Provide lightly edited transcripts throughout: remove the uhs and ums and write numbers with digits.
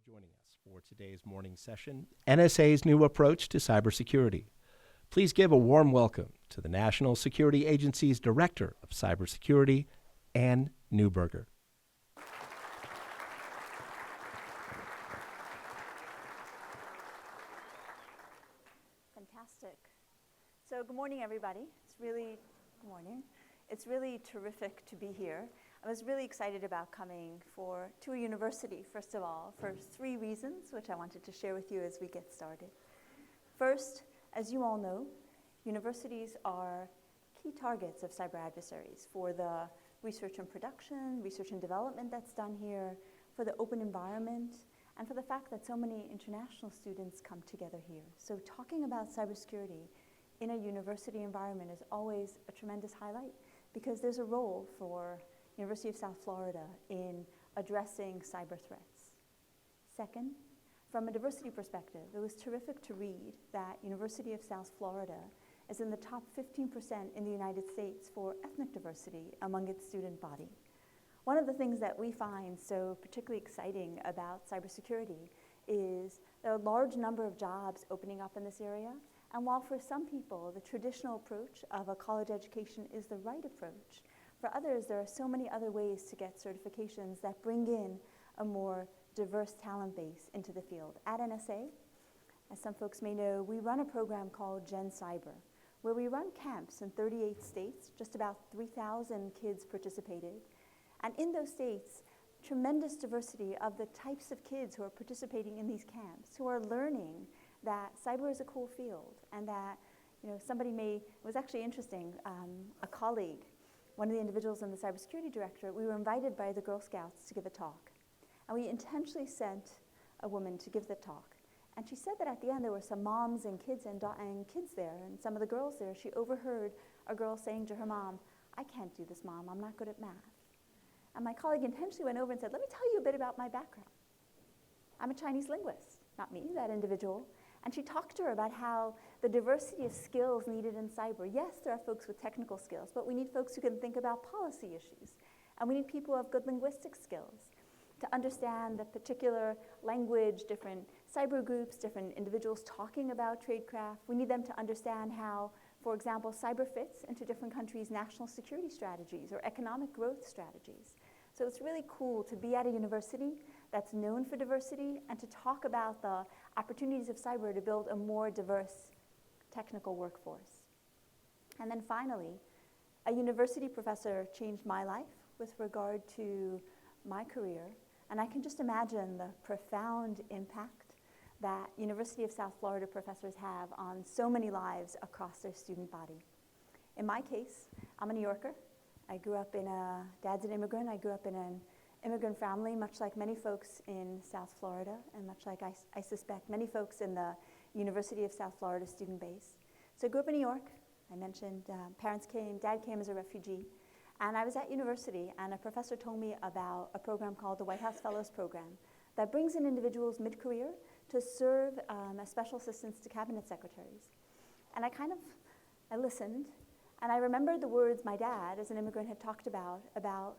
Joining us for today's morning session, NSA's new approach to cybersecurity. Please give a warm welcome to the National Security Agency's Director of Cybersecurity, Ann Neuberger. Fantastic. So good morning, everybody. Good morning. It's really terrific to be here. I was really excited about coming to a university, first of all, for 3 reasons, which I wanted to share with you as we get started. First, as you all know, universities are key targets of cyber adversaries for the research and production, research and development that's done here, for the open environment, and for the fact that so many international students come together here. So talking about cybersecurity in a university environment is always a tremendous highlight because there's a role for University of South Florida in addressing cyber threats. Second, from a diversity perspective, it was terrific to read that University of South Florida is in the top 15% in the United States for ethnic diversity among its student body. One of the things that we find so particularly exciting about cybersecurity is there are a large number of jobs opening up in this area. And while for some people, the traditional approach of a college education is the right approach, for others, there are so many other ways to get certifications that bring in a more diverse talent base into the field. At NSA, as some folks may know, we run a program called Gen Cyber, where we run camps in 38 states. Just about 3,000 kids participated. And in those states, tremendous diversity of the types of kids who are participating in these camps, who are learning that cyber is a cool field, and that it was actually interesting, a colleague, one of the individuals in the cybersecurity director, we were invited by the Girl Scouts to give a talk. And we intentionally sent a woman to give the talk. And she said that at the end there were some moms and kids and kids there, and some of the girls there, she overheard a girl saying to her mom, "I can't do this, Mom, I'm not good at math." And my colleague intentionally went over and said, "Let me tell you a bit about my background. I'm a Chinese linguist," not me, that individual. And she talked to her about how the diversity of skills needed in cyber. Yes, there are folks with technical skills, but we need folks who can think about policy issues. And we need people who have good linguistic skills to understand the particular language, different cyber groups, different individuals talking about tradecraft. We need them to understand how, for example, cyber fits into different countries' national security strategies or economic growth strategies. So it's really cool to be at a university that's known for diversity and to talk about the opportunities of cyber to build a more diverse technical workforce. And then finally, a university professor changed my life with regard to my career. And I can just imagine the profound impact that University of South Florida professors have on so many lives across their student body. In my case, I'm a New Yorker. I grew up dad's an immigrant. I grew up in an immigrant family, much like many folks in South Florida, and much like I suspect many folks in the University of South Florida student base. So I grew up in New York. I mentioned dad came as a refugee. And I was at university, and a professor told me about a program called the White House Fellows Program that brings in individuals mid-career to serve as special assistants to cabinet secretaries. And I listened, and I remembered the words my dad, as an immigrant, had talked about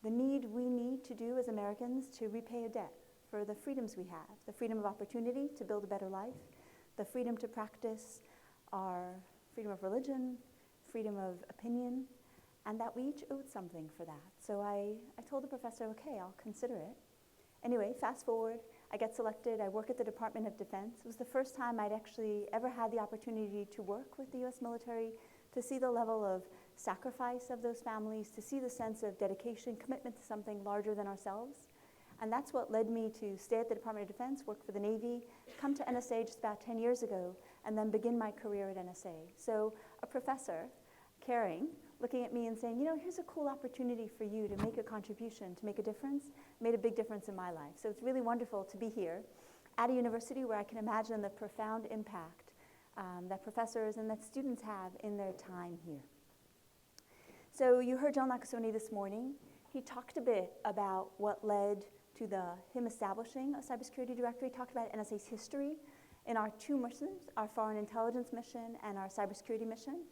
the need we need to do as Americans to repay a debt for the freedoms we have, the freedom of opportunity to build a better life, the freedom to practice our freedom of religion, freedom of opinion, and that we each owed something for that. So I told the professor, okay, I'll consider it. Anyway, fast forward, I get selected, I work at the Department of Defense. It was the first time I'd actually ever had the opportunity to work with the US military, to see the level of sacrifice of those families, to see the sense of dedication, commitment to something larger than ourselves. And that's what led me to stay at the Department of Defense, work for the Navy, come to NSA just about 10 years ago, and then begin my career at NSA. So a professor, caring, looking at me and saying, here's a cool opportunity for you to make a contribution, to make a difference, made a big difference in my life. So it's really wonderful to be here at a university where I can imagine the profound impact that professors and that students have in their time here. So you heard John Nakasone this morning. He talked a bit about what led to him establishing a cybersecurity directory. He talked about NSA's history in our 2 missions, our foreign intelligence mission and our cybersecurity mission.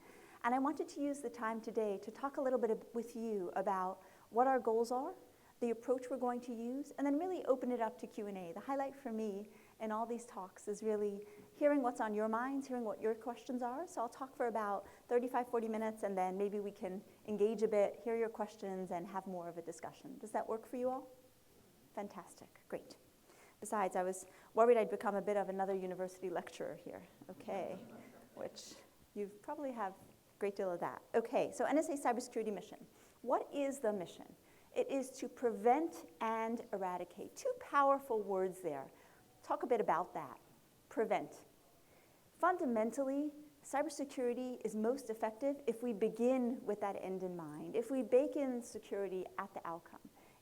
And I wanted to use the time today to talk a little bit with you about what our goals are, the approach we're going to use, and then really open it up to Q&A. The highlight for me in all these talks is really hearing what's on your minds, hearing what your questions are. So I'll talk for about 35, 40 minutes, and then maybe we can engage a bit, hear your questions, and have more of a discussion. Does that work for you all? Fantastic, great. Besides, I was worried I'd become a bit of another university lecturer here, okay, which you probably have a great deal of that. Okay, so NSA cybersecurity mission. What is the mission? It is to prevent and eradicate. Two powerful words there. Talk a bit about that. Prevent. Fundamentally, cybersecurity is most effective if we begin with that end in mind, if we bake in security at the outcome,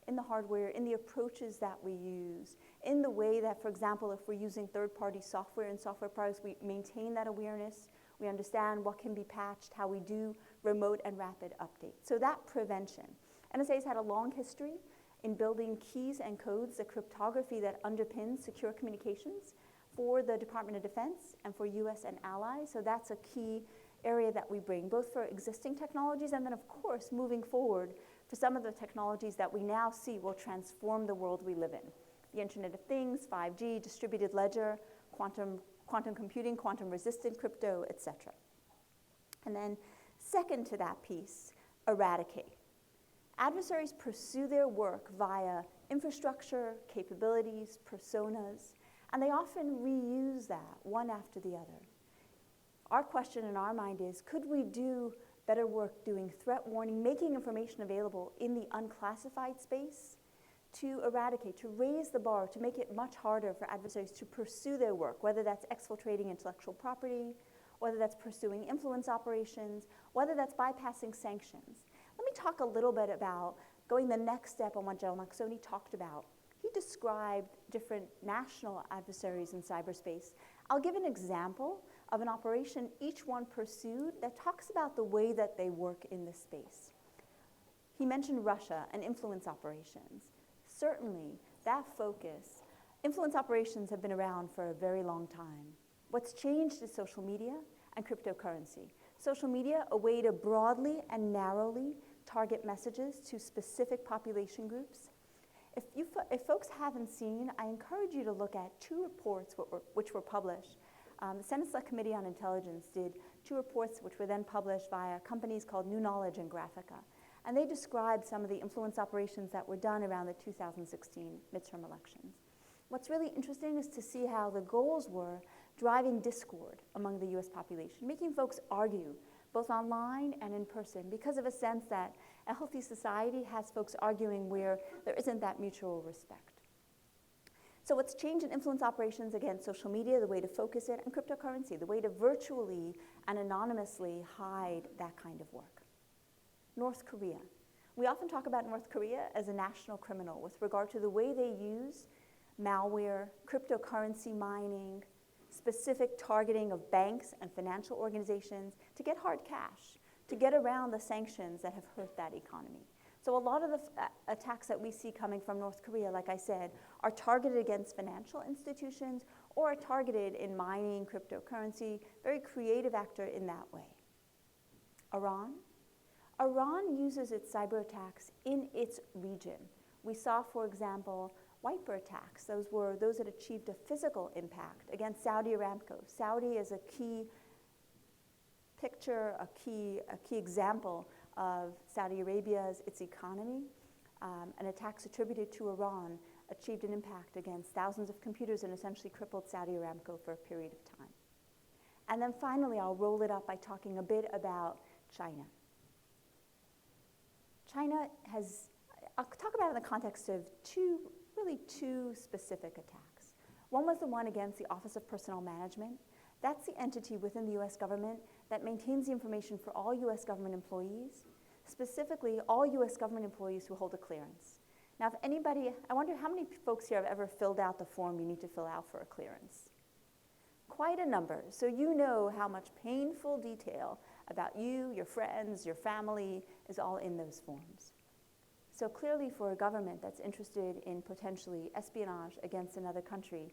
in the hardware, in the approaches that we use, in the way that, for example, if we're using third-party software and software products, we maintain that awareness, we understand what can be patched, how we do remote and rapid updates. So that prevention. NSA has had a long history in building keys and codes, the cryptography that underpins secure communications for the Department of Defense and for US and allies. So that's a key area that we bring, both for existing technologies and then, of course, moving forward for some of the technologies that we now see will transform the world we live in. The Internet of Things, 5G, distributed ledger, quantum computing, quantum-resistant crypto, etc. And then second to that piece, eradicate. Adversaries pursue their work via infrastructure, capabilities, personas, and they often reuse that one after the other. Our question in our mind is, could we do better work doing threat warning, making information available in the unclassified space to eradicate, to raise the bar, to make it much harder for adversaries to pursue their work, whether that's exfiltrating intellectual property, whether that's pursuing influence operations, whether that's bypassing sanctions. Let me talk a little bit about going the next step on what General Maxoni talked about. He described different national adversaries in cyberspace. I'll give an example of an operation each one pursued that talks about the way that they work in this space. He mentioned Russia and influence operations. Certainly, that focus, influence operations have been around for a very long time. What's changed is social media and cryptocurrency. Social media, a way to broadly and narrowly target messages to specific population groups. If folks haven't seen, I encourage you to look at two reports which were published. The Senate Select Committee on Intelligence did two reports which were then published via companies called New Knowledge and Graphica. And they described some of the influence operations that were done around the 2016 midterm elections. What's really interesting is to see how the goals were driving discord among the US population, making folks argue both online and in person because of a sense that a healthy society has folks arguing where there isn't that mutual respect. So what's changed in influence operations, again, social media, the way to focus it, and cryptocurrency, the way to virtually and anonymously hide that kind of work. North Korea. We often talk about North Korea as a national criminal with regard to the way they use malware, cryptocurrency mining, specific targeting of banks and financial organizations to get hard cash, to get around the sanctions that have hurt that economy. So a lot of the attacks that we see coming from North Korea, like I said, are targeted against financial institutions or are targeted in mining, cryptocurrency, very creative actor in that way. Iran. Iran uses its cyber attacks in its region. We saw, for example, wiper attacks. Those were those that achieved a physical impact against Saudi Aramco. Saudi is a key picture, a key example of Saudi Arabia's, its economy. And attacks attributed to Iran achieved an impact against thousands of computers and essentially crippled Saudi Aramco for a period of time. And then finally, I'll roll it up by talking a bit about China. China has, I'll talk about it in the context of two specific attacks. One was the one against the Office of Personnel Management. That's the entity within the US government that maintains the information for all US government employees, specifically all US government employees who hold a clearance. Now, if anybody, I wonder how many folks here have ever filled out the form you need to fill out for a clearance? Quite a number. So you know how much painful detail about you, your friends, your family is all in those forms. So clearly for a government that's interested in potentially espionage against another country,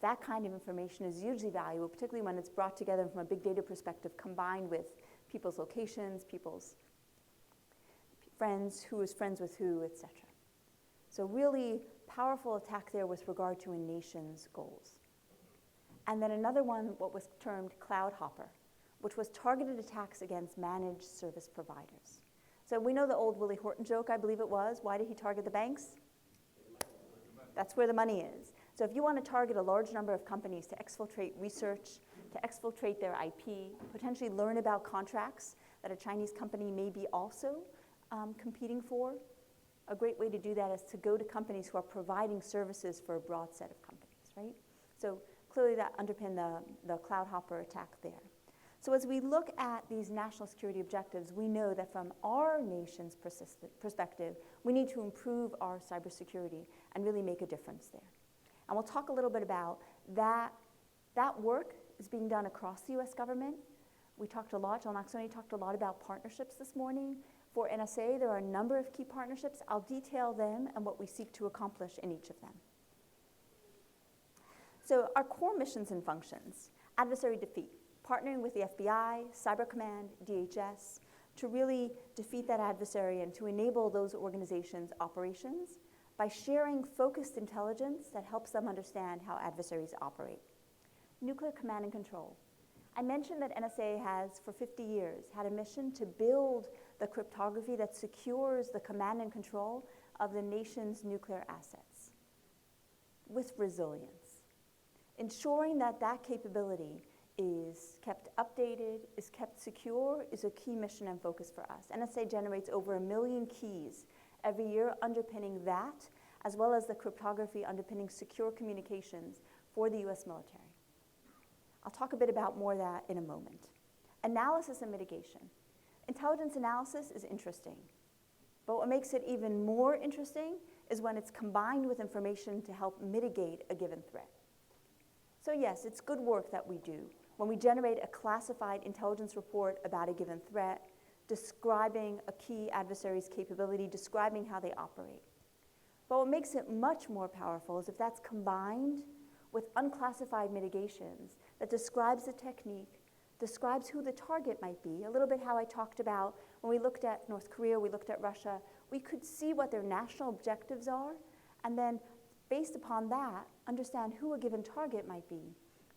that kind of information is hugely valuable, particularly when it's brought together from a big data perspective, combined with people's locations, people's friends, who is friends with who, etc. So really powerful attack there with regard to a nation's goals. And then another one, what was termed Cloud Hopper, which was targeted attacks against managed service providers. So we know the old Willie Horton joke, I believe it was. Why did he target the banks? That's where the money is. So if you want to target a large number of companies to exfiltrate research, to exfiltrate their IP, potentially learn about contracts that a Chinese company may be also competing for, a great way to do that is to go to companies who are providing services for a broad set of companies, right? So clearly that underpinned the Cloud Hopper attack there. So as we look at these national security objectives, we know that from our nation's perspective, we need to improve our cybersecurity and really make a difference there. And we'll talk a little bit about that. That work is being done across the US government. We talked a lot, John Maxoni talked a lot about partnerships this morning. For NSA, there are a number of key partnerships. I'll detail them and what we seek to accomplish in each of them. So our core missions and functions: adversary defeat, partnering with the FBI, Cyber Command, DHS, to really defeat that adversary and to enable those organizations' operations by sharing focused intelligence that helps them understand how adversaries operate. Nuclear command and control. I mentioned that NSA has, for 50 years, had a mission to build the cryptography that secures the command and control of the nation's nuclear assets with resilience. Ensuring that that capability is kept updated, is kept secure, is a key mission and focus for us. NSA generates over 1 million keys every year underpinning that, as well as the cryptography underpinning secure communications for the US military. I'll talk a bit about more of that in a moment. Analysis and mitigation. Intelligence analysis is interesting, but what makes it even more interesting is when it's combined with information to help mitigate a given threat. So yes, it's good work that we do when we generate a classified intelligence report about a given threat, describing a key adversary's capability, describing how they operate. But what makes it much more powerful is if that's combined with unclassified mitigations that describes the technique, describes who the target might be, a little bit how I talked about when we looked at North Korea, we looked at Russia. We could see what their national objectives are, and then based upon that, understand who a given target might be.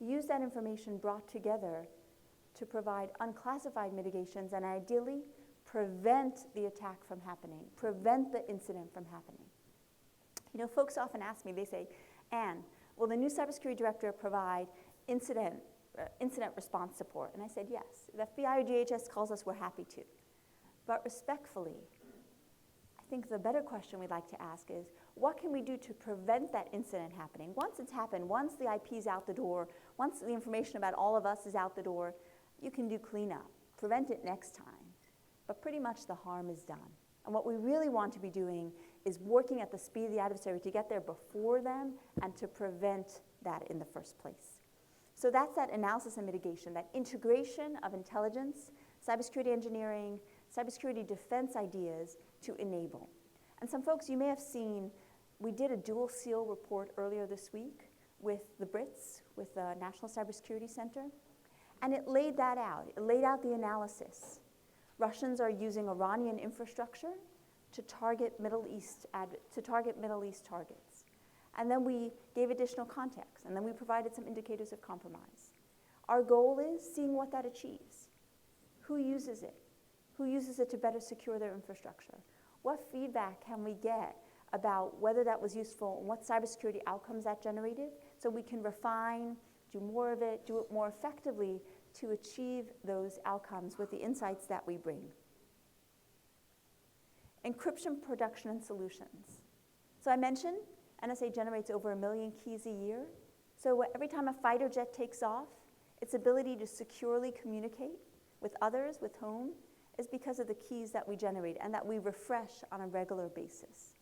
Use that information brought together to provide unclassified mitigations and ideally prevent the attack from happening, prevent the incident from happening. You know, folks often ask me, they say, Anne, will the new cybersecurity director provide incident response support? And I said, yes. If FBI or DHS calls us, we're happy to. But respectfully, I think the better question we'd like to ask is, what can we do to prevent that incident happening? Once it's happened, once the IP's out the door, once the information about all of us is out the door, you can do cleanup, prevent it next time. But pretty much the harm is done. And what we really want to be doing is working at the speed of the adversary to get there before them and to prevent that in the first place. So that's that analysis and mitigation, that integration of intelligence, cybersecurity engineering, cybersecurity defense ideas to enable. And some folks, you may have seen, we did a dual seal report earlier this week with the Brits, with the National Cybersecurity Center, and it laid that out. It laid out the analysis. Russians are using Iranian infrastructure to target Middle East targets. And then we gave additional context, and then we provided some indicators of compromise. Our goal is seeing what that achieves. Who uses it? Who uses it to better secure their infrastructure? What feedback can we get about whether that was useful and what cybersecurity outcomes that generated so we can refine, do more of it, do it more effectively to achieve those outcomes with the insights that we bring. Encryption, production, and solutions. So I mentioned NSA generates over 1 million keys a year. So every time a fighter jet takes off, its ability to securely communicate with others, with whom, is because of the keys that we generate and that we refresh on a regular basis.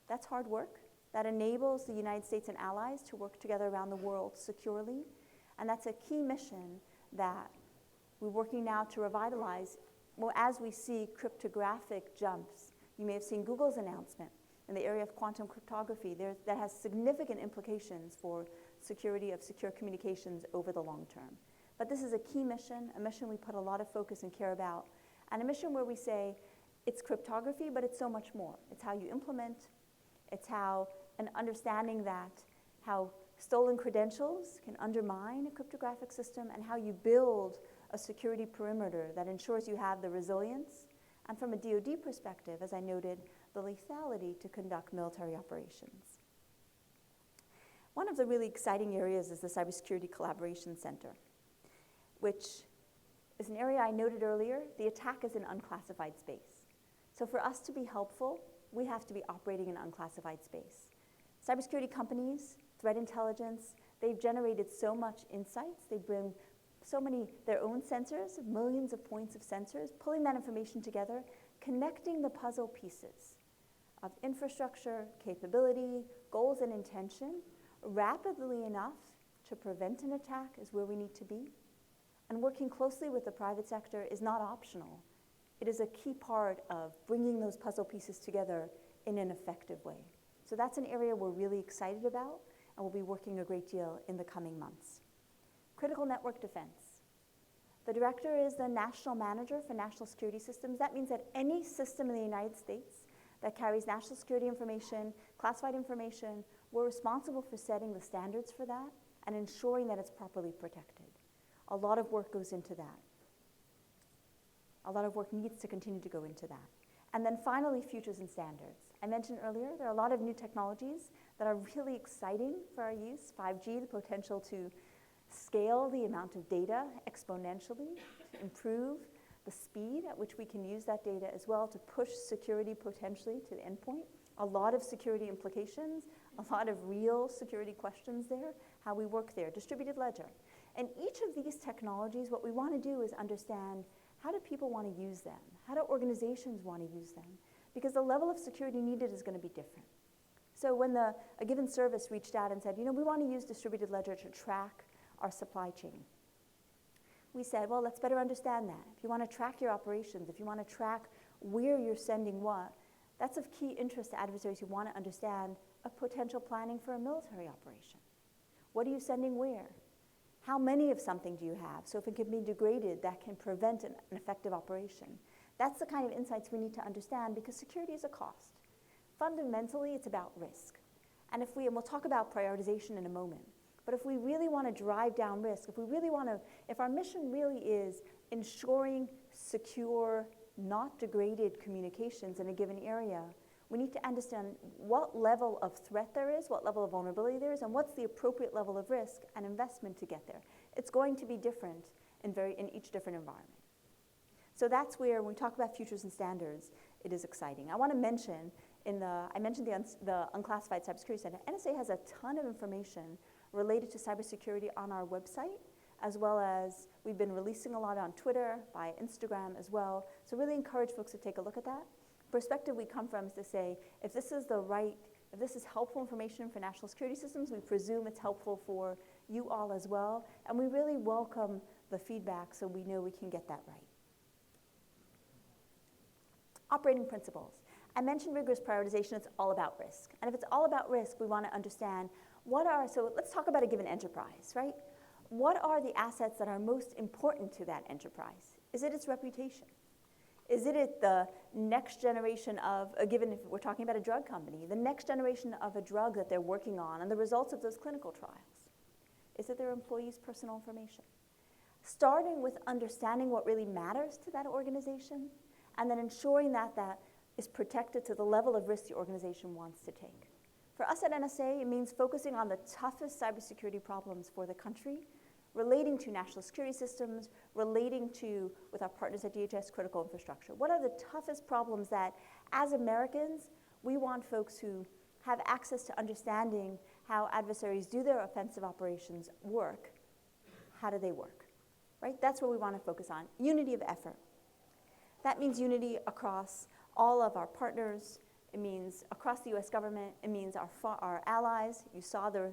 That's hard work. That enables the United States and allies to work together around the world securely. And that's a key mission that we're working now to revitalize. Well, as we see cryptographic jumps, you may have seen Google's announcement in the area of quantum cryptography. That has significant implications for security of secure communications over the long term. But this is a key mission, a mission we put a lot of focus and care about, and a mission where we say it's cryptography, but it's so much more. It's how you implement, It's how an understanding that how stolen credentials can undermine a cryptographic system and how you build a security perimeter that ensures you have the resilience and from a DoD perspective, as I noted, the lethality to conduct military operations. One of the really exciting areas is the Cybersecurity Collaboration Center, which is an area I noted earlier. The attack is in unclassified space. So for us to be helpful, we have to be operating in unclassified space. Cybersecurity companies, threat intelligence, they've generated so much insights. They bring so many, their own sensors, millions of points of sensors, pulling that information together, connecting the puzzle pieces of infrastructure, capability, goals, and intention rapidly enough to prevent an attack is where we need to be. And working closely with the private sector is not optional. It is a key part of bringing those puzzle pieces together in an effective way. So that's an area we're really excited about, and we'll be working a great deal in the coming months. Critical network defense. The director is the national manager for national security systems. That means that any system in the United States that carries national security information, classified information, we're responsible for setting the standards for that and ensuring that it's properly protected. A lot of work goes into that. A lot of work needs to continue to go into that. And then finally, futures and standards. I mentioned earlier, there are a lot of new technologies that are really exciting for our use. 5G, the potential to scale the amount of data exponentially, to improve the speed at which we can use that data as well to push security potentially to the endpoint. A lot of security implications, a lot of real security questions there, how we work there. Distributed ledger. And each of these technologies, what we want to do is understand how do people want to use them? How do organizations want to use them? Because the level of security needed is going to be different. So when a given service reached out and said, we want to use distributed ledger to track our supply chain, we said, well, let's better understand that. If you want to track your operations, if you want to track where you're sending what, that's of key interest to adversaries who want to understand a potential planning for a military operation. What are you sending where? How many of something do you have? So if it can be degraded, that can prevent an effective operation. That's the kind of insights we need to understand because security is a cost. Fundamentally, it's about risk. And we'll talk about prioritization in a moment, but if we really want to drive down risk, if our mission really is ensuring secure, not degraded communications in a given area, we need to understand what level of threat there is, what level of vulnerability there is, and what's the appropriate level of risk and investment to get there. It's going to be different in each different environment. So that's where, when we talk about futures and standards, it is exciting. I want to mention, I mentioned the Unclassified Cybersecurity Center. NSA has a ton of information related to cybersecurity on our website, as well as we've been releasing a lot on Twitter, by Instagram as well. So really encourage folks to take a look at that. Perspective we come from is to say, if this is helpful information for national security systems, we presume it's helpful for you all as well, and we really welcome the feedback so we know we can get that right. Operating principles. I mentioned rigorous prioritization, it's all about risk. And if it's all about risk, we want to understand so let's talk about a given enterprise, right? What are the assets that are most important to that enterprise? Is it its reputation? Is it the next generation of if we're talking about a drug company, the next generation of a drug that they're working on and the results of those clinical trials? Is it their employees' personal information? Starting with understanding what really matters to that organization and then ensuring that that is protected to the level of risk the organization wants to take. For us at NSA, it means focusing on the toughest cybersecurity problems for the country, relating to national security systems, relating to, with our partners at DHS, critical infrastructure. What are the toughest problems that, as Americans, we want folks who have access to understanding how adversaries do their offensive operations work? How do they work, right? That's what we want to focus on. Unity of effort. That means unity across all of our partners. It means across the US government. It means our allies. You saw the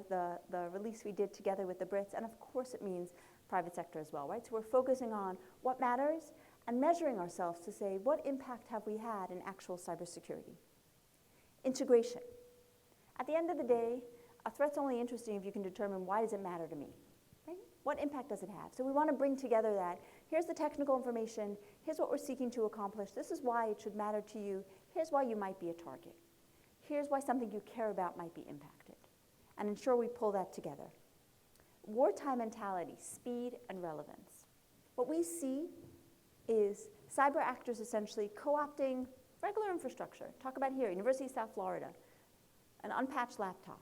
release we did together with the Brits. And of course it means private sector as well, right? So we're focusing on what matters and measuring ourselves to say, what impact have we had in actual cybersecurity? Integration. At the end of the day, a threat's only interesting if you can determine why does it matter to me, right? What impact does it have? So we want to bring together that, here's the technical information, here's what we're seeking to accomplish, this is why it should matter to you, here's why you might be a target. here's why something you care about might be impacted, and ensure we pull that together. Wartime mentality, speed, and relevance. What we see is cyber actors essentially co-opting regular infrastructure. Talk about here, University of South Florida, an unpatched laptop,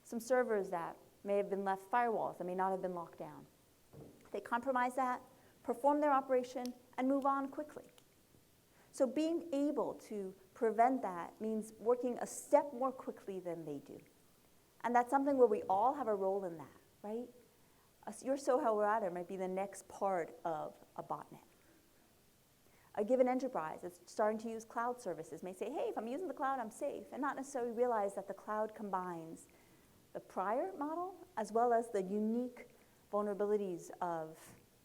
some servers that may have been left firewalls that may not have been locked down. They compromise that, perform their operation, and move on quickly. So being able to prevent that means working a step more quickly than they do. And that's something where we all have a role in that, right? Your Soho router might be the next part of a botnet. A given enterprise that's starting to use cloud services may say, hey, if I'm using the cloud, I'm safe, and not necessarily realize that the cloud combines the prior model as well as the unique vulnerabilities of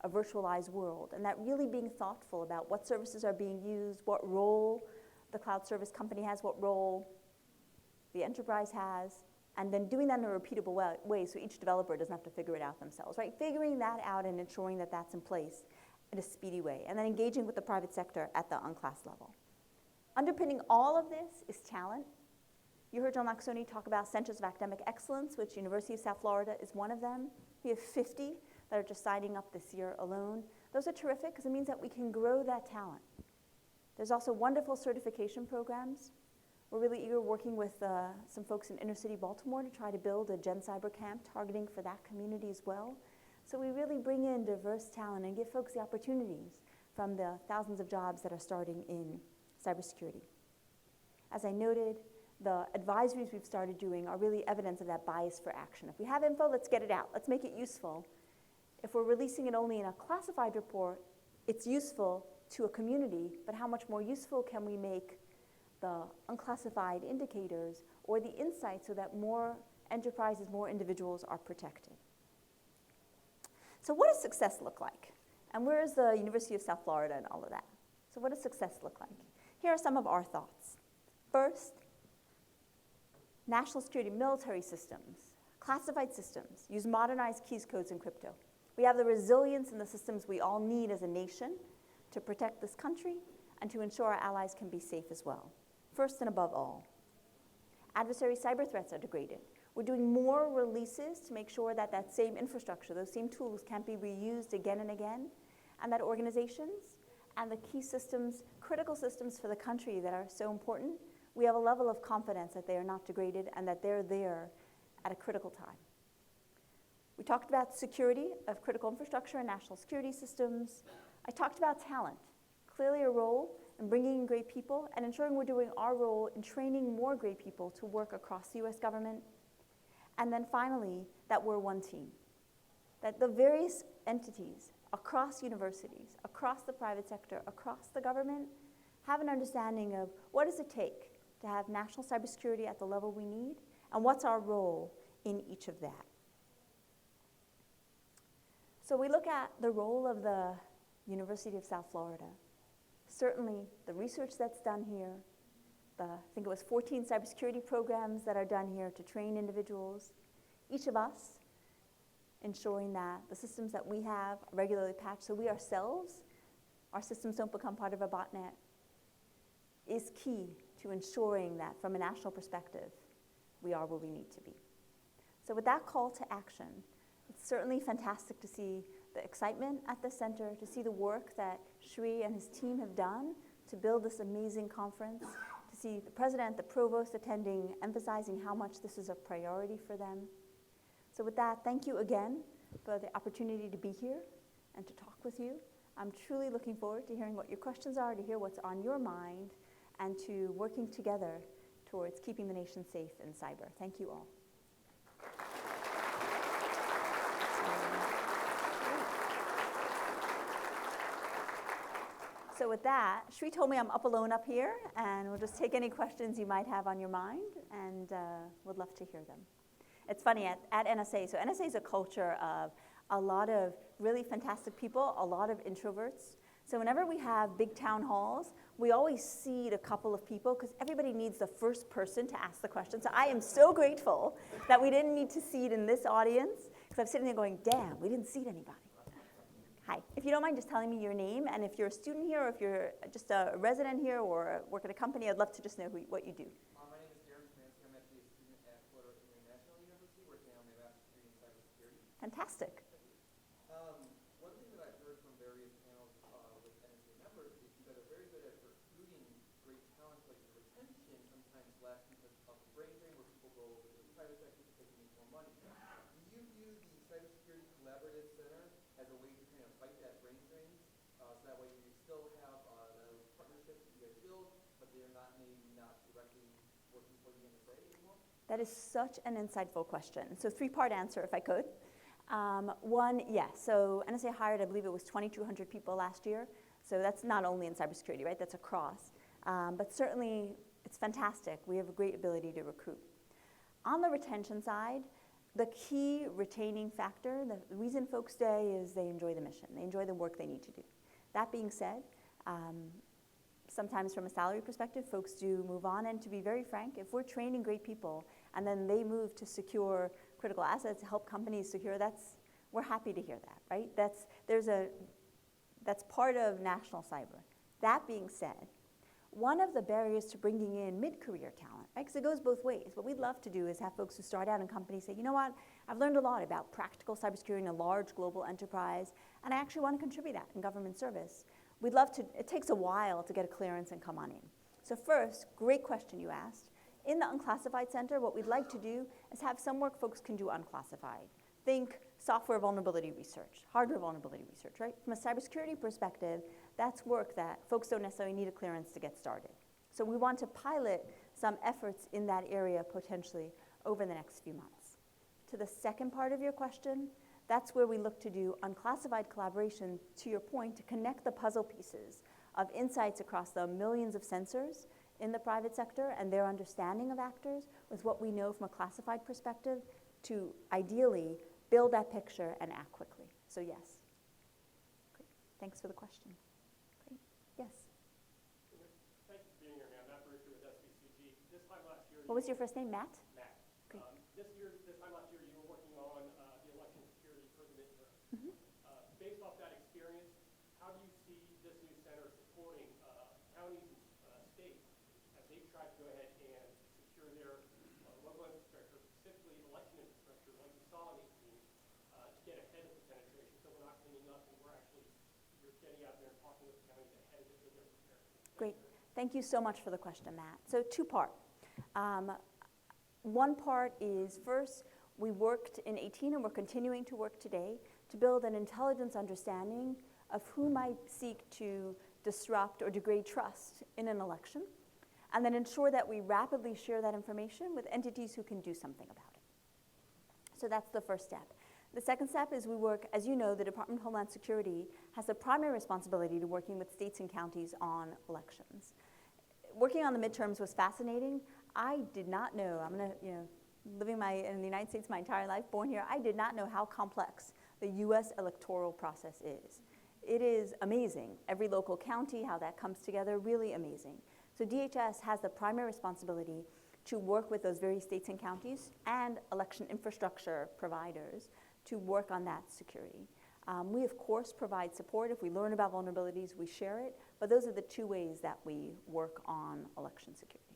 a virtualized world, and that really being thoughtful about what services are being used, what role the cloud service company has, what role the enterprise has, and then doing that in a repeatable way so each developer doesn't have to figure it out themselves, right? Figuring that out and ensuring that that's in place in a speedy way, and then engaging with the private sector at the unclass level. Underpinning all of this is talent. You heard John Laxoni talk about centers of academic excellence, which University of South Florida is one of them. We have 50 that are just signing up this year alone. Those are terrific because it means that we can grow that talent. There's also wonderful certification programs. We're really eager working with some folks in inner city Baltimore to try to build a Gen Cyber camp targeting for that community as well. So we really bring in diverse talent and give folks the opportunities from the thousands of jobs that are starting in cybersecurity. As I noted, the advisories we've started doing are really evidence of that bias for action. If we have info, let's get it out. Let's make it useful. If we're releasing it only in a classified report, it's useful to a community, but how much more useful can we make the unclassified indicators or the insights so that more enterprises, more individuals are protected? So what does success look like? And where is the University of South Florida and all of that? So what does success look like? Here are some of our thoughts. First, national security military systems, classified systems, use modernized keys, codes, and crypto. We have the resilience in the systems we all need as a nation to protect this country and to ensure our allies can be safe as well. First and above all, adversary cyber threats are degraded. We're doing more releases to make sure that that same infrastructure, those same tools can't be reused again and again, and that organizations and the key systems, critical systems for the country that are so important, we have a level of confidence that they are not degraded and that they're there at a critical time. We talked about security of critical infrastructure and national security systems. I talked about talent, clearly a role in bringing in great people and ensuring we're doing our role in training more great people to work across the US government. And then finally, that we're one team, that the various entities across universities, across the private sector, across the government, have an understanding of what does it take to have national cybersecurity at the level we need, and what's our role in each of that. So we look at the role of the University of South Florida. Certainly the research that's done here, I think it was 14 cybersecurity programs that are done here to train individuals. Each of us ensuring that the systems that we have are regularly patched so we ourselves, our systems don't become part of a botnet, is key to ensuring that from a national perspective, we are where we need to be. So with that call to action, it's certainly fantastic to see the excitement at the center, to see the work that Shri and his team have done to build this amazing conference, to see the president, the provost attending, emphasizing how much this is a priority for them. So with that, thank you again for the opportunity to be here and to talk with you. I'm truly looking forward to hearing what your questions are, to hear what's on your mind, and to working together towards keeping the nation safe in cyber. Thank you all. So with that, Shri told me I'm up alone up here, and we'll just take any questions you might have on your mind, and would love to hear them. It's funny, at NSA, so NSA is a culture of a lot of really fantastic people, a lot of introverts. So whenever we have big town halls, we always seed a couple of people because everybody needs the first person to ask the question. So I am so grateful that we didn't need to seed in this audience, because I'm sitting there going, damn, we didn't seed anybody. Hi, if you don't mind just telling me your name, and if you're a student here, or if you're just a resident here or work at a company, I'd love to just know what you do. My name is Derek Smith. Fantastic. One thing that I've heard from various panels with NSA members is you guys are very good at recruiting great talent, but your retention sometimes less because of the brain drain where people go over to the private sector because they can make more money. Do you view the Cybersecurity Collaborative Center as a way to kind of fight that brain drain? So that way you still have those partnerships that you guys build, but they're not maybe not directly working for the NSA anymore? That is such an insightful question. So three-part answer, if I could. One, yes. So NSA hired, I believe it was 2,200 people last year. So that's not only in cybersecurity, right? That's across. But certainly, it's fantastic. We have a great ability to recruit. On the retention side, the key retaining factor, the reason folks stay is they enjoy the mission. They enjoy the work they need to do. That being said, sometimes from a salary perspective, folks do move on. And to be very frank, if we're training great people and then they move to secure critical assets, help companies secure, we're happy to hear that, right? That's part of national cyber. That being said, one of the barriers to bringing in mid-career talent, right? Because it goes both ways. What we'd love to do is have folks who start out in companies say, you know what, I've learned a lot about practical cybersecurity in a large global enterprise, and I actually want to contribute that in government service. We'd love to, it takes a while to get a clearance and come on in. So first, great question you asked. In the Unclassified Center, what we'd like to do is have some work folks can do unclassified. Think software vulnerability research, hardware vulnerability research, right? From a cybersecurity perspective, that's work that folks don't necessarily need a clearance to get started. So we want to pilot some efforts in that area potentially over the next few months. To the second part of your question, that's where we look to do unclassified collaboration, to your point, to connect the puzzle pieces of insights across the millions of sensors in the private sector and their understanding of actors with what we know from a classified perspective to ideally build that picture and act quickly. So yes. Great. Thanks for the question. Great. Yes. Thank you for being here, ma'am. Matt Barucher with SBCG. This time last year, What was your first name, Matt? Matt. Great. This time last year, you were working on the election security for the midterm. Mm-hmm. Based off that experience, how do you see this new center supporting counties and states as they try to go ahead and secure their local infrastructure, specifically election infrastructure, like we saw in 18, to get ahead of the penetration, so we're not cleaning up and you're getting out there and talking with the counties ahead of it so they're prepared. Great. Thank you so much for the question, Matt. So two-part. One part is, first, we worked in 18 and we're continuing to work today to build an intelligence understanding of who might seek to disrupt or degrade trust in an election, and then ensure that we rapidly share that information with entities who can do something about it. So that's the first step. The second step is we work, as you know, the Department of Homeland Security has the primary responsibility to working with states and counties on elections. Working on the midterms was fascinating. I did not know, living in the United States my entire life, born here, I did not know how complex the US electoral process is. It is amazing. Every local county, how that comes together, really amazing. So DHS has the primary responsibility to work with those various states and counties and election infrastructure providers to work on that security. We, of course, provide support. If we learn about vulnerabilities, we share it. But those are the two ways that we work on election security.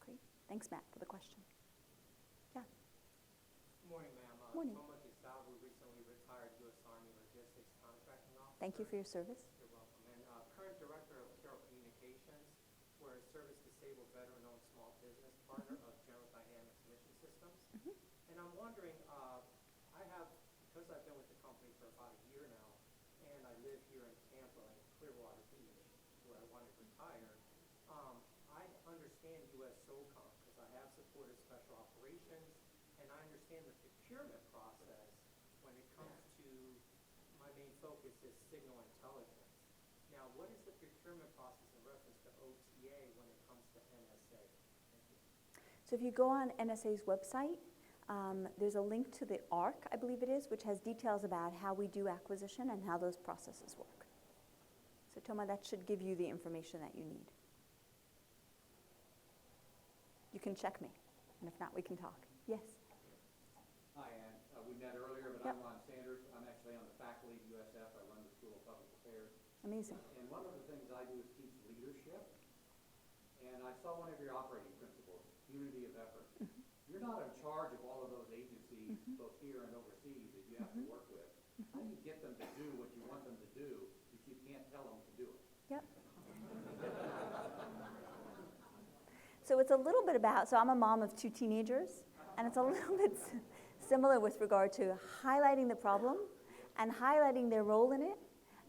Great. Thanks, Matt, for the question. Yeah. Good morning, ma'am. Morning. Thomas Gustavo, recently retired U.S. Army Logistics Contracting Officer. Thank you for your service. You're welcome. And current Director of Carroll Communications, where a service-disabled veteran-owned small business partner of General Dynamics Mission Systems. Mm-hmm. And I'm wondering, because I've been with the company for about a year now, and I live here in Tampa in Clearwater Beach, where I want to retire, I understand U.S. SOCOM because I have supported special operations, and I understand the procurement process when it comes to, my main focus is signal intelligence. Now, what is the procurement process in reference to OTA when it comes to NSA? Thank you. So if you go on NSA's website, there's a link to the ARC, I believe it is, which has details about how we do acquisition and how those processes work. So Toma, that should give you the information that you need. You can check me, and if not, we can talk. Yes? Hi, Ann. We met earlier, but Yep. I'm Ron Sanders. I'm actually on the faculty at USF. I run the School of Public Affairs. Amazing. And one of the things I do is teach leadership. And I saw one of your operating principles, unity of effort. Mm-hmm. You're not in charge of all of those agencies entities, both here and overseas, that you have to work with. How do you get them to do what you want them to do if you can't tell them to do it? Yep. So it's a little bit about, so I'm a mom of 2 teenagers, and it's a little bit similar with regard to highlighting the problem and highlighting their role in it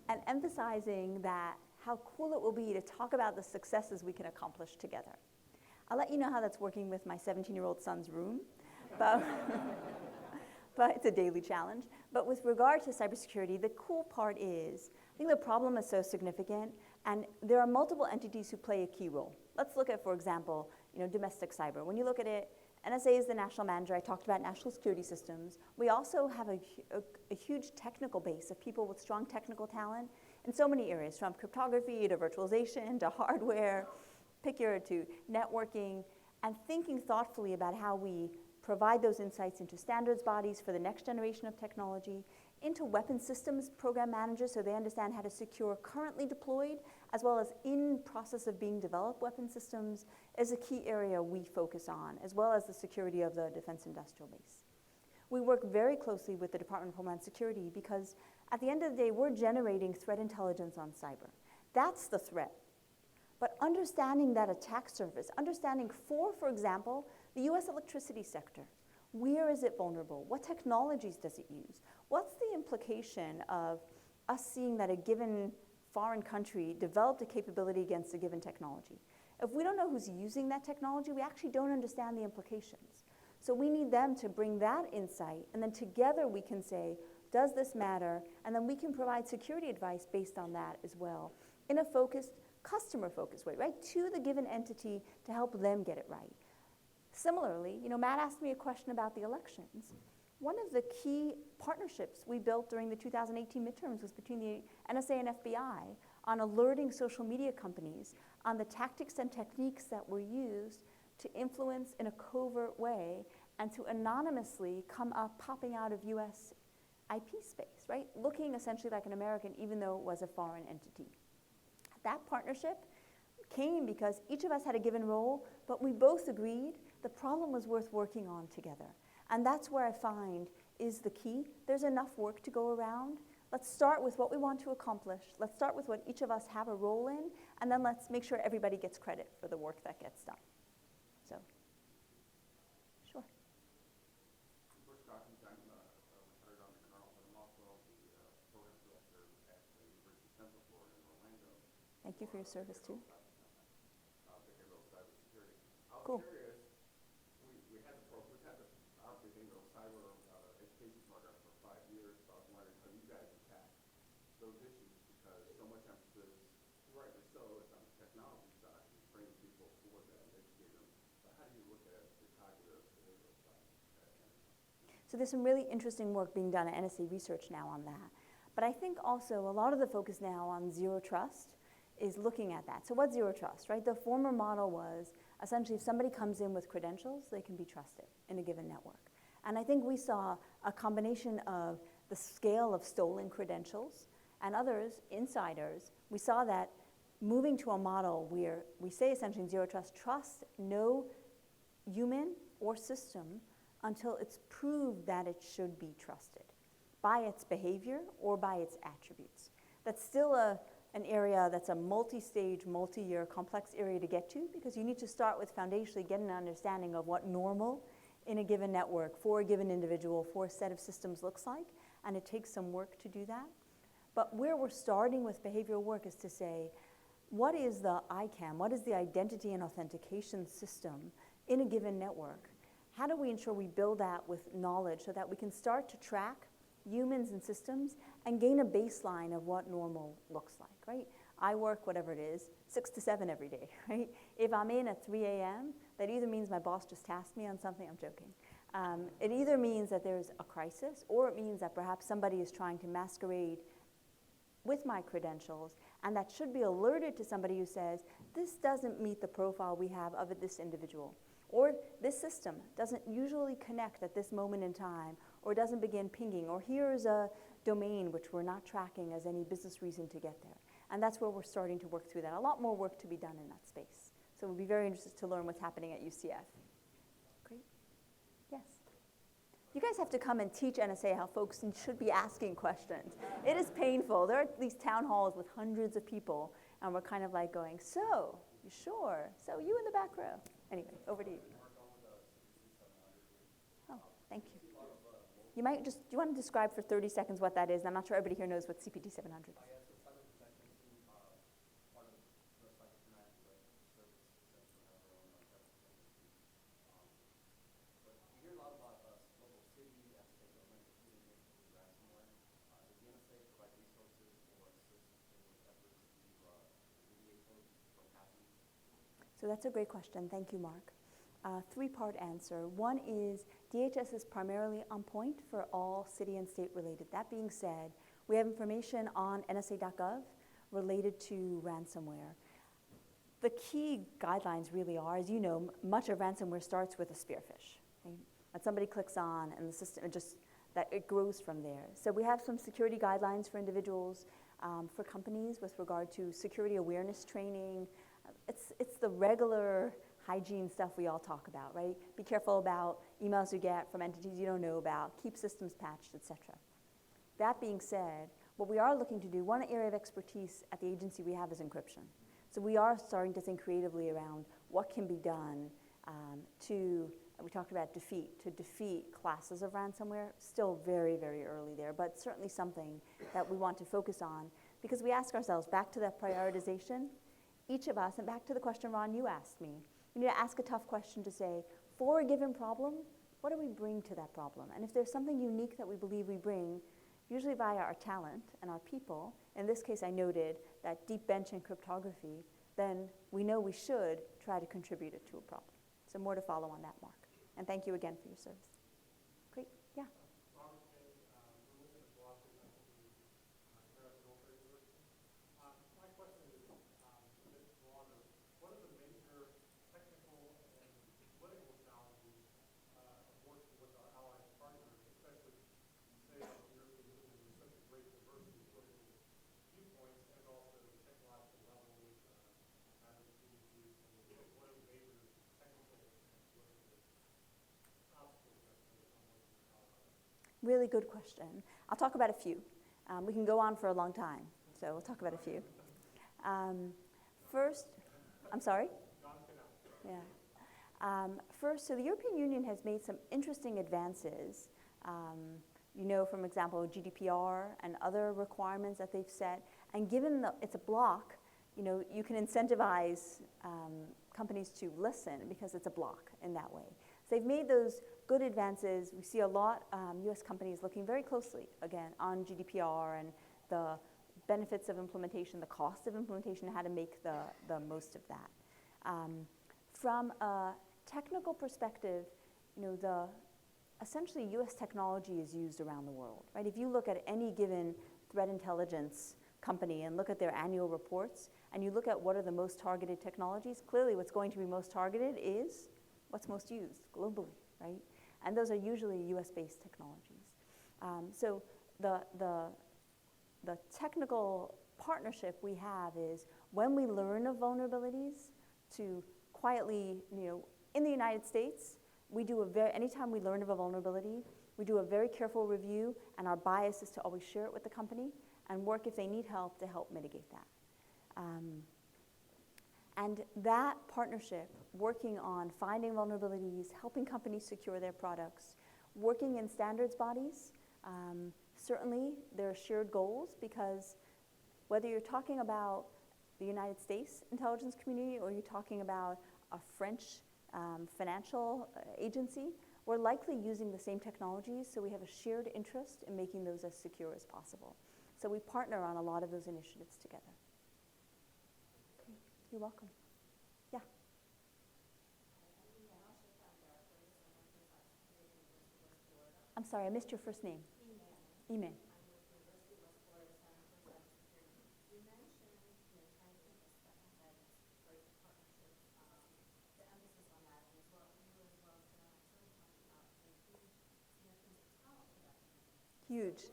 and emphasizing that how cool it will be to talk about the successes we can accomplish together. I'll let you know how that's working with my 17-year-old son's room, but it's a daily challenge. But with regard to cybersecurity, the cool part is, I think the problem is so significant, and there are multiple entities who play a key role. Let's look at, for example, domestic cyber. When you look at it, NSA is the national manager. I talked about national security systems. We also have a huge technical base of people with strong technical talent in so many areas, from cryptography to virtualization to hardware, to networking, and thinking thoughtfully about how we provide those insights into standards bodies for the next generation of technology, into weapon systems program managers so they understand how to secure currently deployed as well as in process of being developed weapon systems is a key area we focus on, as well as the security of the defense industrial base. We work very closely with the Department of Homeland Security because at the end of the day, we're generating threat intelligence on cyber. That's the threat. But understanding that attack surface, understanding for example, the US electricity sector. Where is it vulnerable? What technologies does it use? What's the implication of us seeing that a given foreign country developed a capability against a given technology? If we don't know who's using that technology, we actually don't understand the implications. So we need them to bring that insight, and then together we can say, does this matter? And then we can provide security advice based on that as well, in a focused, customer-focused way, right? To the given entity to help them get it right. Similarly, Matt asked me a question about the elections. One of the key partnerships we built during the 2018 midterms was between the NSA and FBI on alerting social media companies on the tactics and techniques that were used to influence in a covert way and to anonymously come up, popping out of US IP space, right? Looking essentially like an American, even though it was a foreign entity. That partnership came because each of us had a given role, but we both agreed the problem was worth working on together. And that's where I find is the key. There's enough work to go around. Let's start with what we want to accomplish. Let's start with what each of us have a role in, and then let's make sure everybody gets credit for the work that gets done. So, sure. First off, I'm retired on the colonel, but I'm also the program director at the University of Central Florida in Orlando. Thank you for your service too. Behavioral cybersecurity. Cool. I was curious, we've had our behavioral cyber education program for 5 years, so I was wondering how you guys attack those issues, because so much emphasis, rightly so, is on the technology side, and training people for that and educating them. But how do you look at the cognitive behavioral side? So there's some really interesting work being done at NSA Research now on that. But I think also a lot of the focus now on zero trust is looking at that. So what's zero trust, right? The former model was essentially if somebody comes in with credentials, they can be trusted in a given network. And I think we saw a combination of the scale of stolen credentials and others, insiders. We saw that moving to a model where we say essentially in zero trust no human or system until it's proved that it should be trusted by its behavior or by its attributes. That's still an area that's a multi-stage, multi-year, complex area to get to, because you need to start with foundationally getting an understanding of what normal in a given network for a given individual, for a set of systems looks like, and it takes some work to do that. But where we're starting with behavioral work is to say, what is the ICAM, what is the identity and authentication system in a given network? How do we ensure we build that with knowledge so that we can start to track humans and systems and gain a baseline of what normal looks like, right? I work, whatever it is, 6 to 7 every day, right? If I'm in at 3 a.m., that either means my boss just tasked me on something, I'm joking. It either means that there's a crisis, or it means that perhaps somebody is trying to masquerade with my credentials, and that should be alerted to somebody who says, this doesn't meet the profile we have of this individual, or this system doesn't usually connect at this moment in time, or doesn't begin pinging, or here's a domain which we're not tracking as any business reason to get there. And that's where we're starting to work through that. A lot more work to be done in that space. So we'll be very interested to learn what's happening at UCF. Great. Yes? You guys have to come and teach NSA how folks should be asking questions. It is painful. There are these town halls with hundreds of people, and we're kind of like going, so, you sure? So you in the back row. Anyway, over to you. Oh, thank you. You might just, do you want to describe for 30 seconds what that is? I'm not sure everybody here knows what CPT 700 is. So that's a great question. Thank you, Mark. Three-part answer. One is DHS is primarily on point for all city and state related. That being said, we have information on nsa.gov related to ransomware. The key guidelines really are, as you know, much of ransomware starts with a spearfish, right? That somebody clicks on and the system that it grows from there. So we have some security guidelines for individuals, for companies with regard to security awareness training. It's the regular hygiene stuff we all talk about, right? Be careful about emails you get from entities you don't know about, keep systems patched, etc. That being said, what we are looking to do, one area of expertise at the agency we have is encryption. So we are starting to think creatively around what can be done we talked about to defeat classes of ransomware. Still very, very early there, but certainly something that we want to focus on, because we ask ourselves, back to that prioritization, each of us, and back to the question, Ron, you asked me, you need to ask a tough question to say, for a given problem, what do we bring to that problem? And if there's something unique that we believe we bring, usually via our talent and our people, in this case I noted that deep bench in cryptography, then we know we should try to contribute it to a problem. So more to follow on that, Mark. And thank you again for your service. Great, yeah. My question is a bit broader. What are the major technical and political challenges of working with our allied partners, especially, say, in the European Union, with such a great diversity of political viewpoints and also technological level with cybersecurity, and what are the major technical and political obstacles that face on working with allies? Really good question. I'll talk about a few. We can go on for a long time, so we'll talk about a few. First, I'm sorry? Yeah. First, so the European Union has made some interesting advances. You know, from example, GDPR and other requirements that they've set. And given it's a block, you know, you can incentivize companies to listen because it's a block in that way. So they've made those good advances. We see a lot US companies looking very closely, again, on GDPR and the benefits of implementation, the cost of implementation, how to make the most of that. From a technical perspective, you know, essentially US technology is used around the world, right? If you look at any given threat intelligence company and look at their annual reports, and you look at what are the most targeted technologies, clearly what's going to be most targeted is what's most used globally, right? And those are usually US-based technologies. So the technical partnership we have is when we learn of vulnerabilities to quietly, you know, in the United States, we do anytime we learn of a vulnerability, we do a very careful review, and our bias is to always share it with the company and work if they need help to help mitigate that. And that partnership, working on finding vulnerabilities, helping companies secure their products, working in standards bodies, certainly there are shared goals, because whether you're talking about the United States intelligence community or you're talking about a French financial agency, we're likely using the same technologies, so we have a shared interest in making those as secure as possible. So we partner on a lot of those initiatives together. Okay. You're welcome. Yeah. I'm sorry, I missed your first name. Ime. Huge.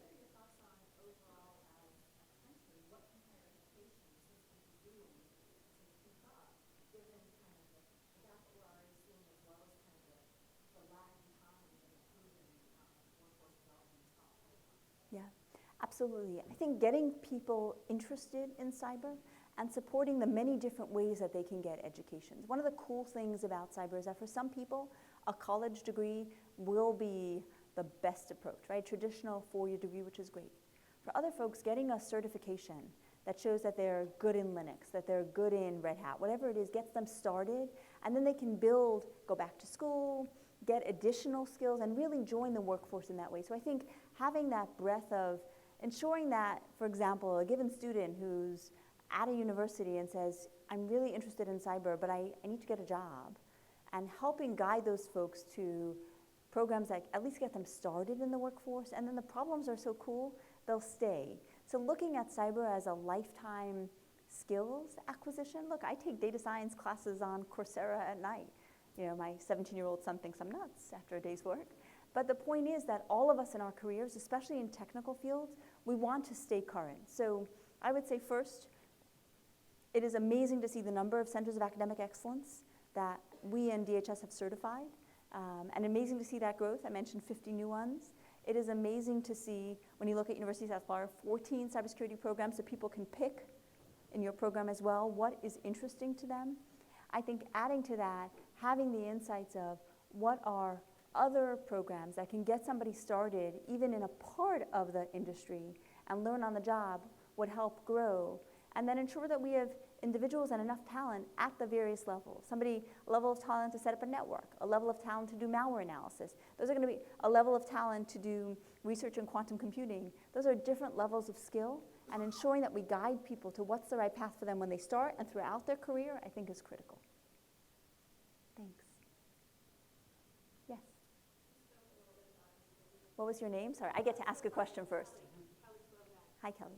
Absolutely. I think getting people interested in cyber and supporting the many different ways that they can get educations. One of the cool things about cyber is that for some people, a college degree will be the best approach, right? Traditional four-year degree, which is great. For other folks, getting a certification that shows that they're good in Linux, that they're good in Red Hat, whatever it is, gets them started, and then they can build, go back to school, get additional skills, and really join the workforce in that way. So I think having that breadth of ensuring that, for example, a given student who's at a university and says, I'm really interested in cyber, but I need to get a job, and helping guide those folks to programs that at least get them started in the workforce, and then the problems are so cool, they'll stay. So looking at cyber as a lifetime skills acquisition, look, I take data science classes on Coursera at night. You know, my 17-year-old son thinks I'm nuts after a day's work. But the point is that all of us in our careers, especially in technical fields, we want to stay current. So I would say first, it is amazing to see the number of centers of academic excellence that we and DHS have certified, and amazing to see that growth. I mentioned 50 new ones. It is amazing to see, when you look at University of South Florida, 14 cybersecurity programs, so people can pick in your program as well what is interesting to them. I think adding to that, having the insights of what are other programs that can get somebody started, even in a part of the industry, and learn on the job would help grow. And then ensure that we have individuals and enough talent at the various levels. A level of talent to set up a network, a level of talent to do malware analysis. Those are going to be a level of talent to do research in quantum computing. Those are different levels of skill, and ensuring that we guide people to what's the right path for them when they start and throughout their career, I think is critical. Thanks. Yes? What was your name? Sorry, I get to ask a question first. Hi, Kelly.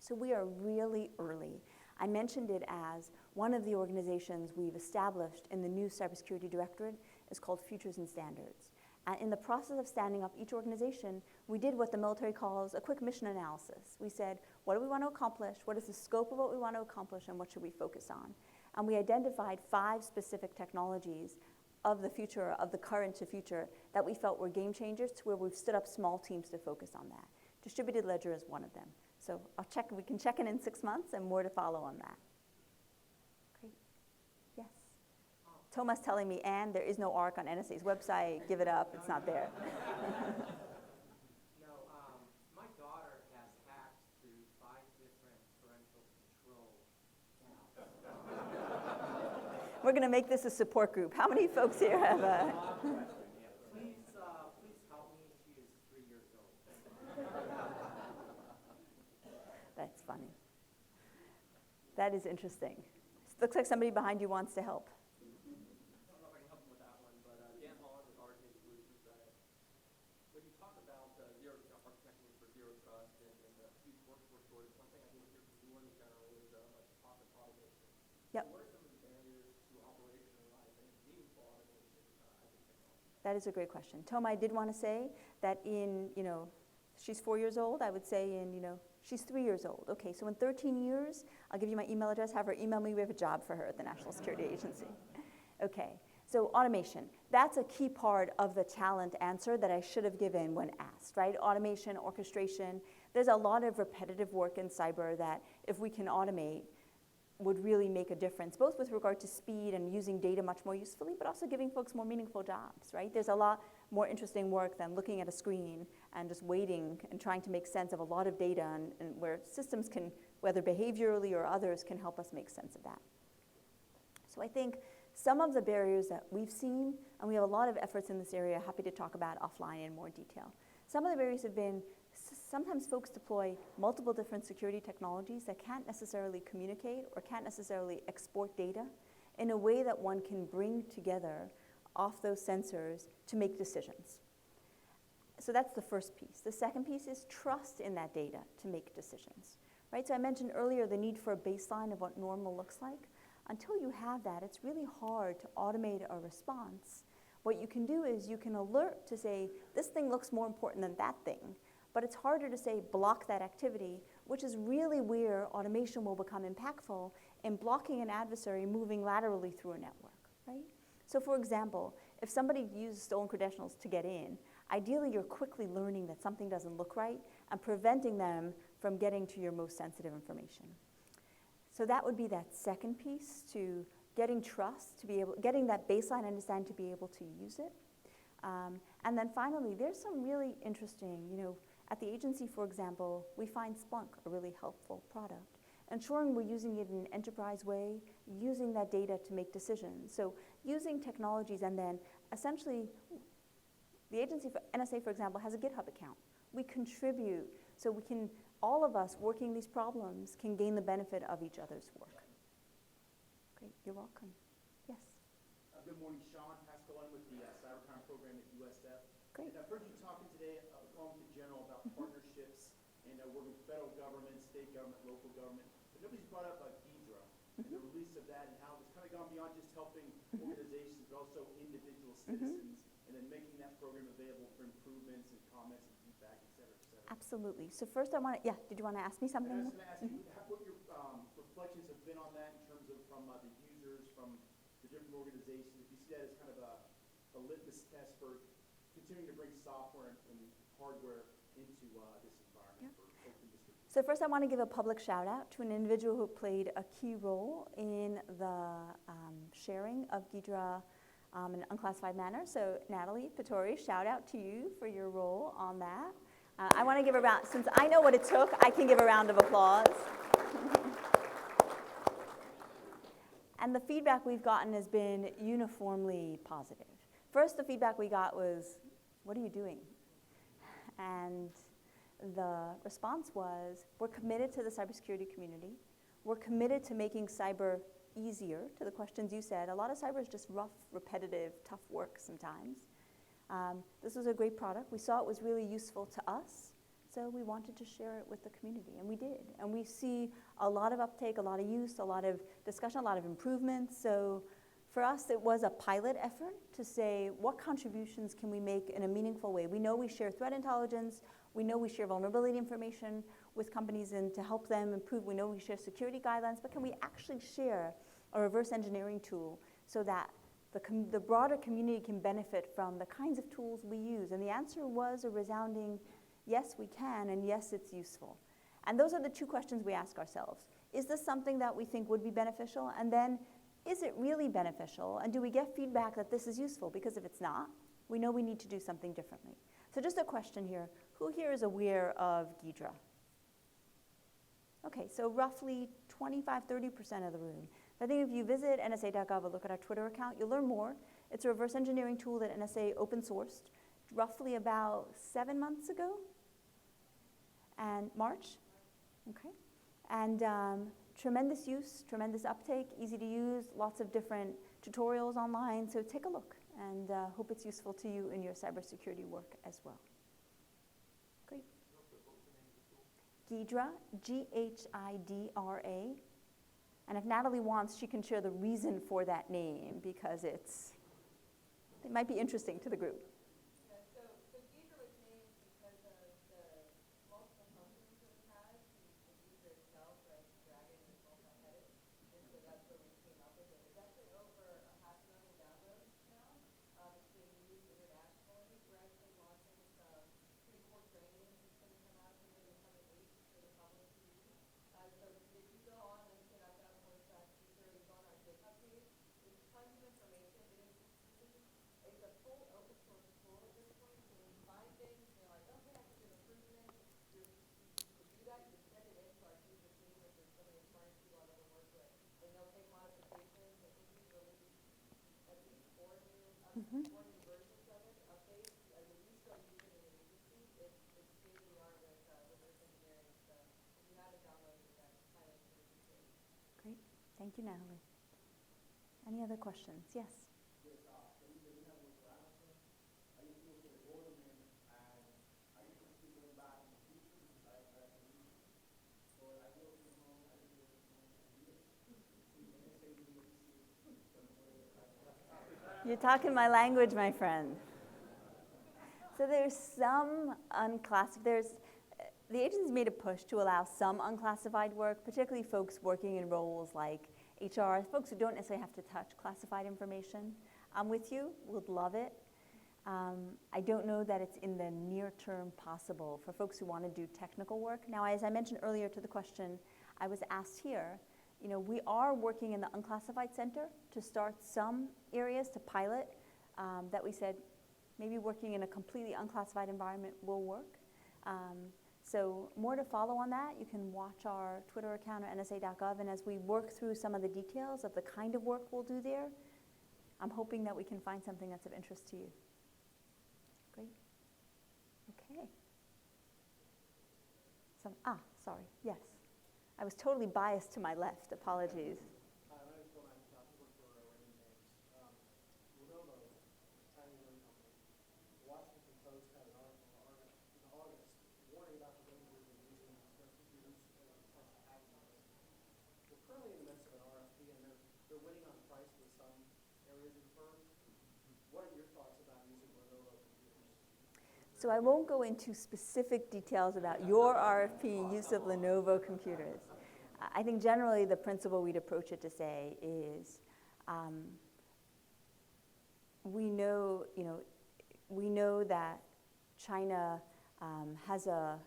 So we are really early. I mentioned it as one of the organizations we've established in the new Cybersecurity Directorate is called Futures and Standards. And in the process of standing up each organization, we did what the military calls a quick mission analysis. We said, what do we want to accomplish? What is the scope of what we want to accomplish, and what should we focus on? And we identified 5 specific technologies of the future, of the current to future, that we felt were game changers, to where we've stood up small teams to focus on that. Distributed ledger is one of them. So we can check in 6 months, and more to follow on that. Great. Yes. Thomas telling me, Anne, there is no ARC on NSA's website. Give it up. It's not there. No, my daughter has hacked to 5 different parental control apps. We're going to make this a support group. How many folks here have a... Please help me. She is 3 years old. That's funny. That is interesting. Looks like somebody behind you wants to help. I don't know if I can help you with that one, but Dan Holland with RK Solutions. When you talk about architecting for zero trust and the huge workforce shortage, one thing I think you're doing in general is process automation. Yep. What are some of the barriers to operationalize and meaningful automation as a technology? That is a great question. Toma, I did want to say that in, she's 4 years old. I would say she's 3 years old. Okay, so in 13 years, I'll give you my email address. Have her email me. We have a job for her at the National Security Agency. Okay, so automation. That's a key part of the talent answer that I should have given when asked, right? Automation, orchestration. There's a lot of repetitive work in cyber that if we can automate would really make a difference, both with regard to speed and using data much more usefully, but also giving folks more meaningful jobs, right? There's a lot more interesting work than looking at a screen and just waiting and trying to make sense of a lot of data, and where systems can, whether behaviorally or others, can help us make sense of that. So I think some of the barriers that we've seen, and we have a lot of efforts in this area, happy to talk about offline in more detail. Some of the barriers have been sometimes folks deploy multiple different security technologies that can't necessarily communicate or can't necessarily export data in a way that one can bring together off those sensors to make decisions. So that's the first piece. The second piece is trust in that data to make decisions, right? So I mentioned earlier the need for a baseline of what normal looks like. Until you have that, it's really hard to automate a response What you can do is you can alert to say, this thing looks more important than that thing, but it's harder to say block that activity, which is really where automation will become impactful in blocking an adversary moving laterally through a network, right? So for example, if somebody used stolen credentials to get in, ideally you're quickly learning that something doesn't look right and preventing them from getting to your most sensitive information. So that would be that second piece, to getting trust, to be able, getting that baseline understanding to be able to use it. And then finally, there's some really interesting, at the agency, for example, we find Splunk a really helpful product. Ensuring we're using it in an enterprise way, using that data to make decisions. So using technologies, and then essentially, the agency, for NSA, for example, has a GitHub account. We contribute, so we can, all of us working these problems can gain the benefit of each other's work. Great, you're welcome. Yes? Good morning, Sean Pascal. I'm with the Cybercrime program at USF. Great. And I've heard you talking today, along with the general, about partnerships and working with federal government, state government, local government. But nobody's brought up Ghidra and the release of that, and how it's kind of gone beyond just helping organizations, but also individual citizens, and then making that program available for improvements and comments and feedback, et cetera, et cetera. Absolutely. So first I want to, did you want to ask me something? And I was going to ask you what your reflections have been on that in terms of from the users, from the different organizations. If you see that as kind of a litmus test for continuing to bring software and hardware into this environment for open distribution. So first I want to give a public shout out to an individual who played a key role in the sharing of Ghidra in an unclassified manner. So Natalie Pittori, shout out to you for your role on that. I want to give a round, since I know what it took, I can give a round of applause. And the feedback we've gotten has been uniformly positive. First, the feedback we got was, what are you doing? And the response was, we're committed to the cybersecurity community. We're committed to making cyber easier, to the questions you said. A lot of cyber is just rough, repetitive, tough work sometimes. This was a great product. We saw it was really useful to us, so we wanted to share it with the community, and we did. And we see a lot of uptake, a lot of use, a lot of discussion, a lot of improvements. So for us, it was a pilot effort to say, what contributions can we make in a meaningful way? We know we share threat intelligence. We know we share vulnerability information with companies and to help them improve. We know we share security guidelines, but can we actually share a reverse engineering tool so that the broader community can benefit from the kinds of tools we use? And the answer was a resounding, yes, we can, and yes, it's useful. And those are the two questions we ask ourselves. Is this something that we think would be beneficial? And then, is it really beneficial? And do we get feedback that this is useful? Because if it's not, we know we need to do something differently. So just a question here. Who here is aware of Ghidra? Okay, so roughly 25, 30% of the room. I think if you visit NSA.gov or look at our Twitter account, you'll learn more. It's a reverse engineering tool that NSA open sourced roughly about 7 months ago. And March? Okay. And tremendous use, tremendous uptake, easy to use, lots of different tutorials online. So take a look, and hope it's useful to you in your cybersecurity work as well. Great. Ghidra, G-H-I-D-R-A. And if Natalie wants, she can share the reason for that name, because it might be interesting to the group. Yeah, so Ghidra was named because of the multiple functions that it has. The Ghidra itself, right, the dragon is multi-headed, and so that's where we came up with it. There's actually over 500,000 downloads now. It's being used internationally. We're actually launching some pretty cool training that's going to come out here in the coming weeks for the public to use. So if you go on LinkedIn.gov/security, go on our GitHub page, there's tons of information. It's a full open source tool at this point, so when you find things and you're like, okay, I can do an improvement, you can do that, you send it into our user team, which is some of the smartest people I've ever worked with, and they'll take modifications. I think we've released at least four new versions of it, updates. We still use it in the agency. It's state of the art with reverse engineering, so if you haven't downloaded it, that's highly encouraged to. Great. Thank you, Natalie. Any other questions? Yes. You're talking my language, my friend. So there's some the agency's made a push to allow some unclassified work, particularly folks working in roles like HR, folks who don't necessarily have to touch classified information. I'm with you, would love it. I don't know that it's in the near term possible for folks who want to do technical work. Now, as I mentioned earlier to the question I was asked here, we are working in the Unclassified Center to start some areas to pilot that we said maybe working in a completely unclassified environment will work. So more to follow on that. You can watch our Twitter account or nsa.gov, and as we work through some of the details of the kind of work we'll do there, I'm hoping that we can find something that's of interest to you. Great. Okay. Sorry, yes. I was totally biased to my left, apologies. Hi, my name is Bill Knight, work for Raymond James. Lenovo, Chinese owned company. The Washington Post had an article in August warning about the dangers of using their computers as potential hackers. We're currently in the midst of an RFP, and they're winning on price with some areas of the firm. What are your thoughts about using Lenovo computers? So I won't go into specific details about your RFP use of Lenovo computers. I think generally the principle we'd approach it to say is we know that China has a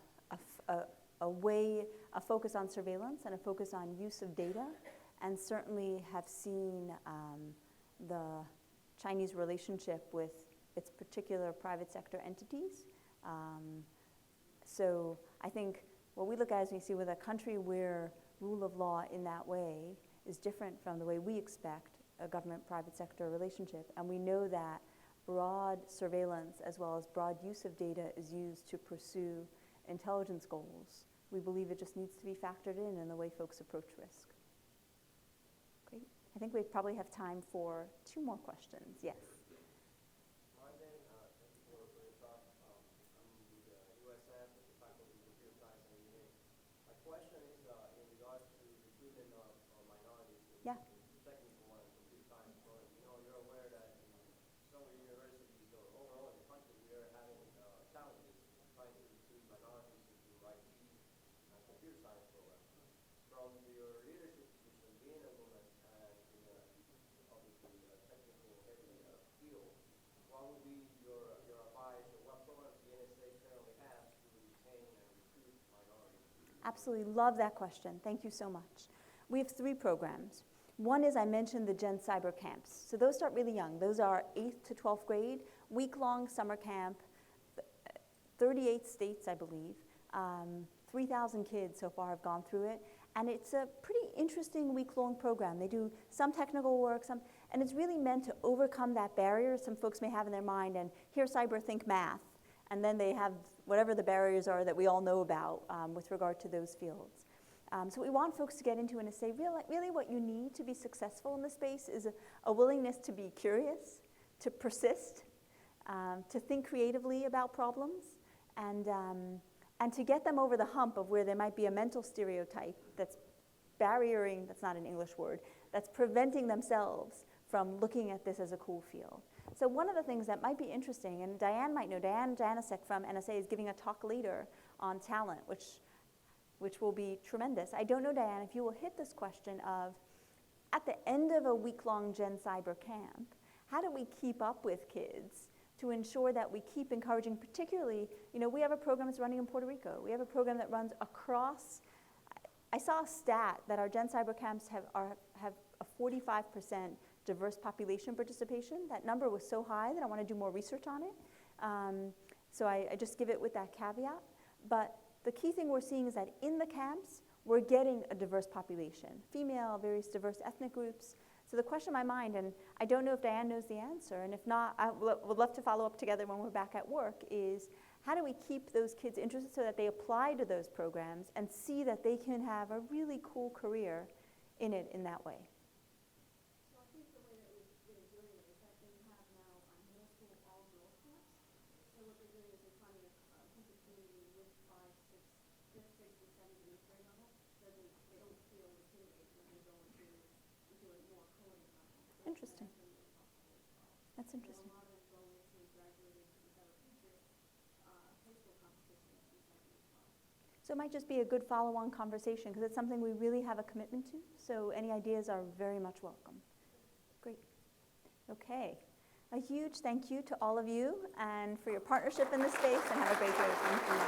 focus on surveillance and a focus on use of data, and certainly have seen the Chinese relationship with its particular private sector entities. So I think what we look at is we see with a country where rule of law in that way is different from the way we expect a government-private sector relationship. And we know that broad surveillance as well as broad use of data is used to pursue intelligence goals. We believe it just needs to be factored in the way folks approach risk. Great. I think we probably have time for 2 more questions. Yes. Question is in regards to recruitment of minorities in Yeah. technical and computer science. So, you're aware that in some of the universities or overall in the country, we are having challenges trying to recruit minorities into IT and computer science programs. From your leadership position, being a woman and in obviously a technical heavy field, what would be your advice, or what programs the NSA currently has to retain and recruit minorities? Absolutely love that question. Thank you so much. We have 3 programs. One is, I mentioned, the Gen Cyber camps. So those start really young. Those are 8th to 12th grade, week-long summer camp, 38 states, I believe. 3,000 kids so far have gone through it. And it's a pretty interesting week-long program. They do some technical work, and it's really meant to overcome that barrier some folks may have in their mind and hear cyber, think math. And then they have whatever the barriers are that we all know about with regard to those fields. So we want folks to get into and to say, really what you need to be successful in this space is a willingness to be curious, to persist, to think creatively about problems, and to get them over the hump of where there might be a mental stereotype that's barriering, that's not an English word, that's preventing themselves from looking at this as a cool field. So one of the things that might be interesting, and Diane might know, Diane Janicek from NSA is giving a talk later on talent, which will be tremendous. I don't know, Diane, if you will hit this question of, at the end of a week-long Gen Cyber camp, how do we keep up with kids to ensure that we keep encouraging, particularly, we have a program that's running in Puerto Rico. We have a program that runs across. I saw a stat that our Gen Cyber camps have a 45% diverse population participation. That number was so high that I want to do more research on it. So I just give it with that caveat. But the key thing we're seeing is that in the camps, we're getting a diverse population, female, various diverse ethnic groups. So the question in my mind, and I don't know if Diane knows the answer, and if not, I would love to follow up together when we're back at work, is how do we keep those kids interested so that they apply to those programs and see that they can have a really cool career in it in that way? So I think the way that we're doing it is that they have now middle school all-girls camps. So what they're doing is they're finding a group of community with 5th, 6th, and 7th and 8th grade level, so they don't feel intimidated when they go into a more coding level. So Interesting. That's interesting. A lot of going into graduated to the better future, high school competition is cyber as well. So it might just be a good follow-on conversation because it's something we really have a commitment to. So any ideas are very much welcome. Great. Okay. A huge thank you to all of you and for your partnership in this space, and have a great day. Thank you.